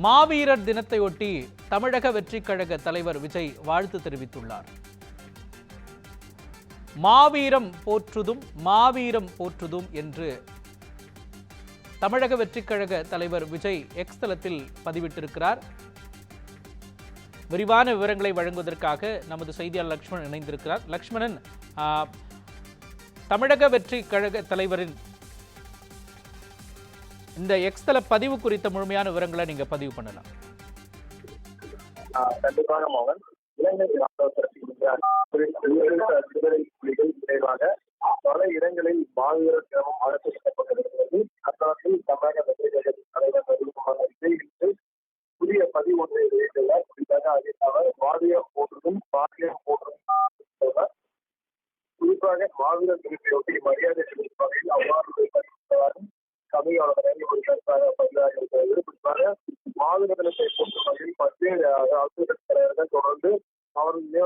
மாவீரர் தினத்தையொட்டி தமிழக வெற்றிக் கழக தலைவர் விஜய் வாழ்த்து தெரிவித்துள்ளார். மாவீரம் போற்றுதும் மாவீரம் போற்றுதும் என்று தமிழக வெற்றிக் கழக தலைவர் விஜய் எக்ஸ் தளத்தில் பதிவிட்டிருக்கிறார். விரிவான விவரங்களை வழங்குவதற்காக நமது செய்தியாளர் லக்ஷ்மணன் இணைந்திருக்கிறார். லக்ஷ்மணன், தமிழக வெற்றிக் கழக தலைவரின் இந்த எக்ஸ் தள பதிவு குறித்த முழுமையான விவரங்களை நீங்க பதிவு பண்ணலாம். கண்டிப்பாக மோகன், இலங்கை விரைவாக பல இடங்களில் மாவீரர் தினமும் அனுசரிக்கப்பட்டிருக்கிறது. அந்நாட்டில் தமிழக தலைவர் புதிய பதிவு ஒன்றை வெளியிட்டுள்ளார். குறிப்பாக அதில் அவர் மாவீரம் போன்றதும் பாக்கியம் போன்றதும் குறிப்பாக மாவீரர் தினத்தையொட்டி மரியாதை செலுத்தும் வகையில் அவ்வாறு தமிழோட ஒரு கருத்தாக பதிவாக இருக்கிறது. குறிப்பாக மாவீர தினத்தை பொறுத்த வகையில் பல்வேறு அரசியல் தலைவர்கள் தொடர்ந்து அவருடைய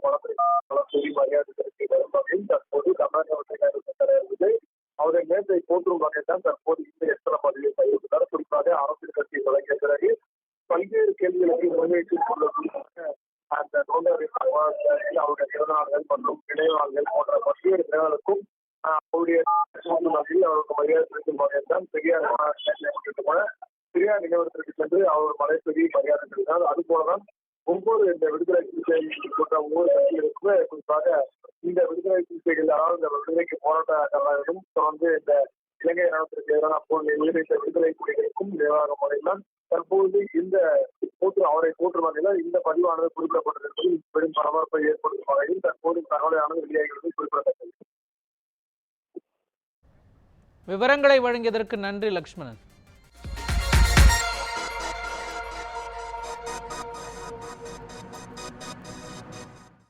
படத்தை மரியாதை செலுத்தி வரும் வகையில் தற்போது தமிழக தலைவர் அவருடைய நேரத்தை போற்றும் வகையில் தான் தற்போது இந்த எத்தனை பதிவை பதிவிட்டுள்ளார். குறிப்பாக அரசியல் கட்சியை தொடங்கிய பிறகு பல்வேறு கேள்விகளுக்கு முன்வைத்து அந்த நோண்டரின் அவருடைய பிறந்தநாள்கள் மற்றும் நினைவாளர்கள் போன்ற பல்வேறு நிலைகளுக்கும் அவருடைய அவருக்கு மரியாதை செலுத்தும் வகையில் தான் பெரியார் பெரியார் நினைவகத்திற்கு சென்று அவர் மலைப்பெரிய மரியாதை செலுத்தினார். அதுபோலதான் ஒவ்வொரு இந்த விடுதலை சிகிச்சை போன்ற ஒவ்வொரு கட்சிகளுக்குமே குறிப்பாக இந்த விடுதலை சிகிச்சைகள் அதாவது இந்த விடுதலைக்கு போராட்டங்களும் தொடர்ந்து இந்த இலங்கை இராணுவத்திற்கு எதிரான உயிரிழந்த விடுதலை புலிகளுக்கும் நிர்வாக முறையில்தான் தற்போது இந்த அவரை போற்றும் வகையில் இந்த பதிவானது குறிப்பிடப்பட்டிருப்பது பெரும் பரபரப்பை ஏற்படுத்தும் வகையில் தற்போது தகவலானது வெளியாகிறது குறிப்பிடத்தக்கது. விவரங்களை வழங்கியதற்கு நன்றி லக்ஷ்மணன்.